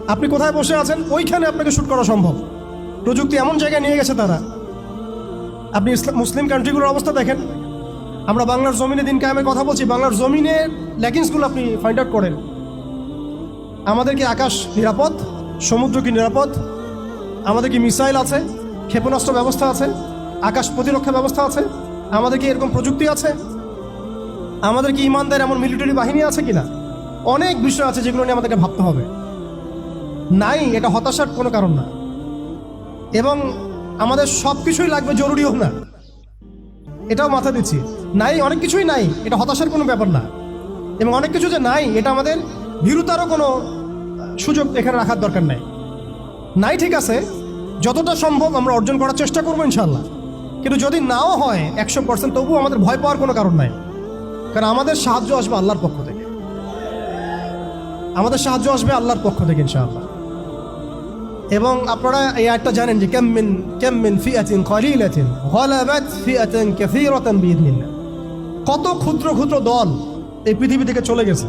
আপনি কোথায় বসে আছেন ওইখানে আপনাকে শ্যুট করা সম্ভব। প্রযুক্তি এমন জায়গায় নিয়ে গেছে তারা। আপনি মুসলিম কান্ট্রিগুলোর অবস্থা দেখেন। আমরা বাংলার জমিনে দিন কায়েমের কথা বলছি, বাংলার জমিনের ল্যাকিংসগুলো আপনি ফাইন্ড আউট করেন। আমাদের কি আকাশ নিরাপদ? সমুদ্র কি নিরাপদ? আমাদের কি মিসাইল আছে? ক্ষেপণাস্ত্র ব্যবস্থা আছে? আকাশ প্রতিরক্ষা ব্যবস্থা আছে? আমাদের কি এরকম প্রযুক্তি আছে? আমাদের কি ইমানদার এমন মিলিটারি বাহিনী আছে কিনা? অনেক বিষয় আছে যেগুলো নিয়ে আমাদেরকে ভাবতে হবে। নাই, এটা হতাশার কোনো কারণ না। এবং আমাদের সব কিছুই লাগবে, জরুরিও না, এটাও মাথা দিচ্ছি। নাই, অনেক কিছুই নাই, এটা হতাশার কোনো ব্যাপার না। এবং অনেক কিছু যে নাই, এটা আমাদের ভীরুতারও কোনো সুযোগ এখানে রাখার দরকার নাই। নাই, ঠিক আছে, যতটা সম্ভব আমরা অর্জন করার চেষ্টা করবো ইনশাল্লাহ। কিন্তু যদি নাও হয় 100%, তবুও আমাদের ভয় পাওয়ার কোনো কারণ নাই। কারণ আমাদের সাহায্য আসবে আল্লাহর পক্ষ থেকে। আমাদের সাহায্য আসবে আল্লাহর পক্ষ থেকে ইনশাআল্লাহ। এবং আপনারা এই আয়াতটা জানেন যে কাম মিন ফিআতিন কালিলাতিন গালাবাত ফিআতান কাসীরাতান বিইذنিল্লাহ। কত ক্ষুদ্র ক্ষুদ্র দল এই পৃথিবী থেকে চলে গেছে,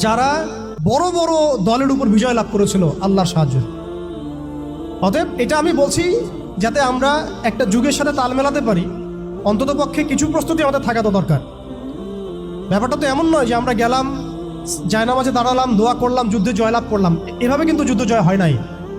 যারা বড় বড় দলের উপর বিজয় লাভ করেছিল আল্লাহর সাহায্য। অতএব এটা আমি বলছি যাতে আমরা একটা যুগের সাথে তাল মেলাতে পারি, অন্ততপক্ষে কিছু প্রস্তুতি আমাদের থাকা তো দরকার। ব্যাপারটা তো এমন নয় যে আমরা গেলাম, জায়নামাজে দাঁড়ালাম, দোয়া করলাম, যুদ্ধে জয়লাভ করলাম। এভাবে কিন্তু যুদ্ধ জয় হয় নাই।